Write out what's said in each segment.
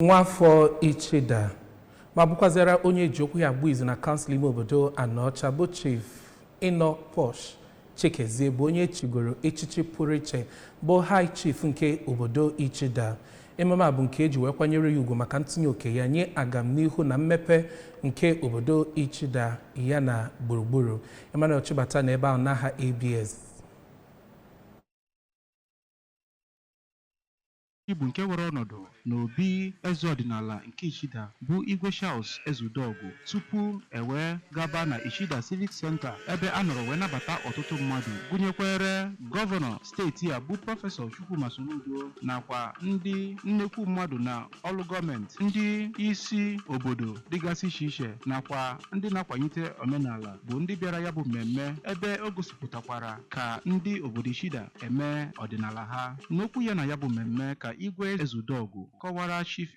Nwafọ Ichida ma bụkwazara onye ji okwu ya agba izu na kansụl ime obodo Anọcha bụ Chief Chikezie bụ onye chigoro echichi pụrụ iche bụ High Chief nke obodo Ichida. Ememe a bụ nke eji wee kwanyere ya ugwu maka ntinye oke ya nye agamnihu na mmepe nke obodo Ichida ya na gburugburu. Emmanuel Chibata na ebe ahụ n'aha ABS. Ibu nke were ọnọdụ n'obi eze ọdịnala nke Ichida bụ Igwe Charles Ezudogwu tupu ewe gaba na Ichida Civic Center ebe a nọrọ wee nabata ọtụtụ mmadụ gụnyekwere gọvanọ steeti a bụ prọfesọ Chifu nakwa ndị nnekwu mmadụ na ọrụ gọọmenti, ndị isi obodo dịgasị iche iche nakwa ndị na-akwanyite omenala bụ ndị bịara ya bụ mmemme ebe o gosipụtakwara ka ndị obodo Ichida eme ọdịnala ha. N'okwu ya na ya bụ mmemme ka Igwe Ezudogwu kọwara Chief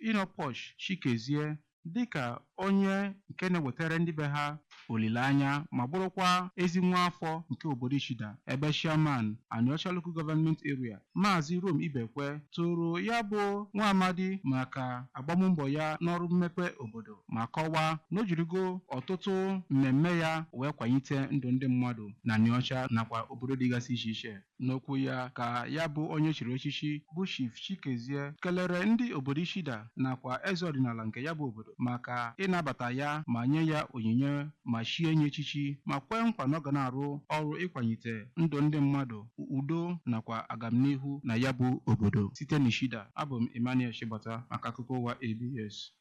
Chikezie dịka onye nke na-ewetara ndị be ha olileanya ma bụrụkwa ezi nwa afọ nke obodo Ichida ebe Chairman Anọcha Local Government Area Maazị Rom Ibekwe toro ya bụ nwa amadi maka agbammbọ ya n'ọrụ mmepe obodo ma kọwaa na o jirigo ọtụtụ mmemme ya wee kwanyite ndụ ndị mmadụ na Anọcha nakwa obodo dịgasị iche iche. N'okwu ya ka ya bụ onye chiri echichi bụ Chief Chikezie kelere ndị obodo Ichida nakwa eze ọdịnala nke ya bụ obodo maka ịnabata ya ma nye ya onyinye ma chie nye echichi ma kwee nkwa na ọ ga na-arụ ọrụ ịkwanyite ndụ ndị mmadụ, udo nakwa agamnihu na ya bụ obodo. Site n'Ichida, abụ m Emmanuel Chibata maka akụkọ ụwa ABS.